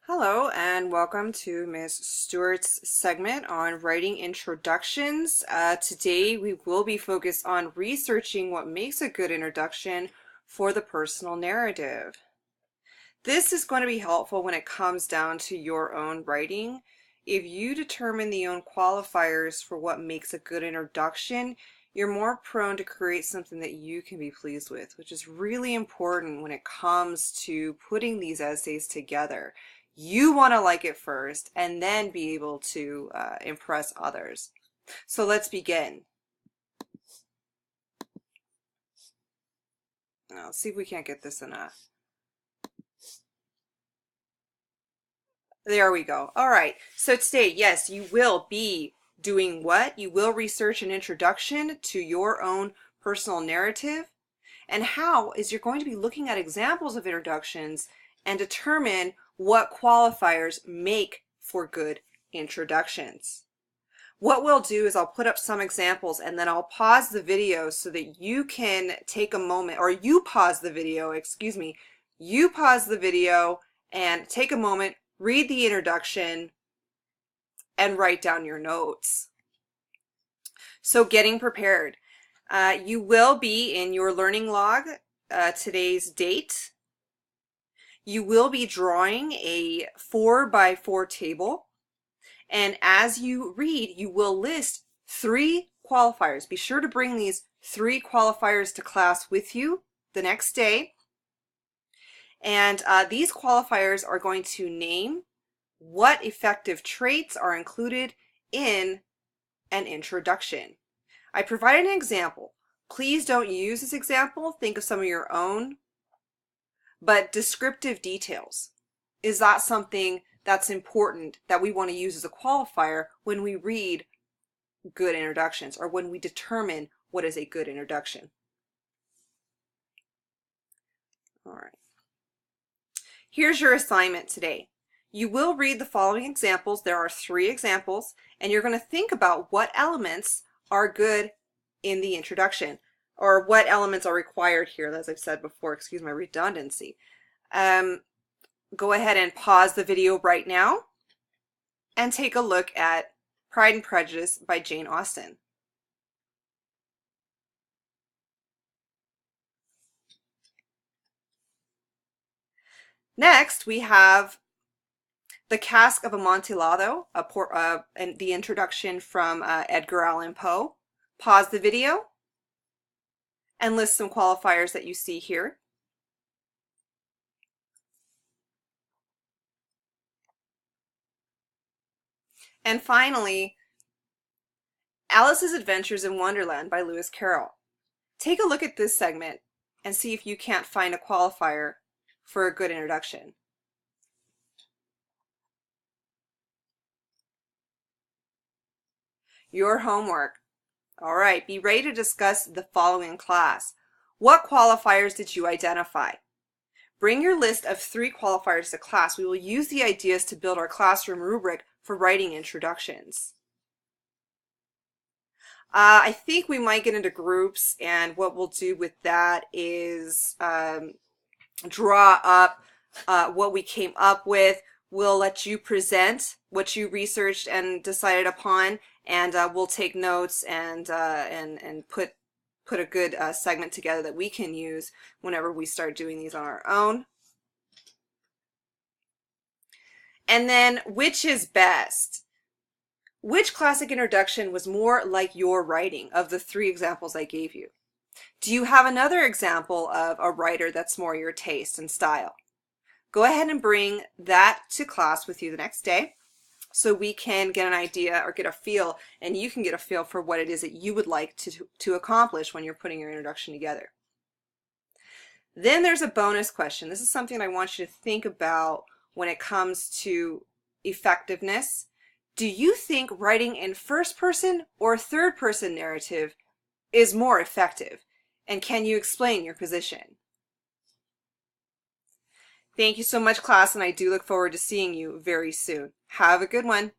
Hello and welcome to Ms. Stewart's segment on writing introductions. Today we will be focused on researching what makes a good introduction for the personal narrative. This is going to be helpful when it comes down to your own writing. If you determine the own qualifiers for what makes a good introduction, you're more prone to create something that you can be pleased with, which is really important when it comes to putting these essays together. You want to like it first and then be able to impress others. So let's begin. Now, let's see if we can't get this enough. There we go. All right. So today, yes, you will be doing what? You will research an introduction to your own personal narrative. And how is you're going to be looking at examples of introductions and determine what qualifiers make for good introductions. What we'll do is I'll put up some examples and then I'll pause the video so that you can take a moment, or you pause the video, excuse me, you pause the video and take a moment, read the introduction, and write down your notes. So getting prepared. You will be in your learning log today's date. You will be drawing a 4x4 table, and as you read, you will list 3 qualifiers. Be sure to bring these 3 qualifiers to class with you the next day, and these qualifiers are going to name what effective traits are included in an introduction. I provided an example. Please don't use this example. Think of some of your own. But descriptive details, is that something that's important that we want to use as a qualifier when we read good introductions or when we determine what is a good introduction? All right. Here's your assignment today. You will read the following examples. There are 3 examples, and you're going to think about what elements are good in the introduction, or what elements are required here, as I've said before, excuse my redundancy. Go ahead and pause the video right now and take a look at Pride and Prejudice by Jane Austen. Next, we have The Cask of Amontillado, and the introduction from Edgar Allan Poe. Pause the video and list some qualifiers that you see here. And finally, Alice's Adventures in Wonderland by Lewis Carroll. Take a look at this segment and see if you can't find a qualifier for a good introduction. Your homework. All right, be ready to discuss the following in class. What qualifiers did you identify? Bring your list of 3 qualifiers to class. We will use the ideas to build our classroom rubric for writing introductions. I think we might get into groups, and what we'll do with that is draw up what we came up with. We'll let you present what you researched and decided upon, and we'll take notes and put a good segment together that we can use whenever we start doing these on our own. And then, which is best? Which classic introduction was more like your writing of the 3 examples I gave you? Do you have another example of a writer that's more your taste and style? Go ahead and bring that to class with you the next day so we can get an idea or get a feel, and you can get a feel for what it is that you would like to accomplish when you're putting your introduction together. Then there's a bonus question. This is something I want you to think about when it comes to effectiveness. Do you think writing in first person or third person narrative is more effective? And can you explain your position? Thank you so much, class, and I do look forward to seeing you very soon. Have a good one.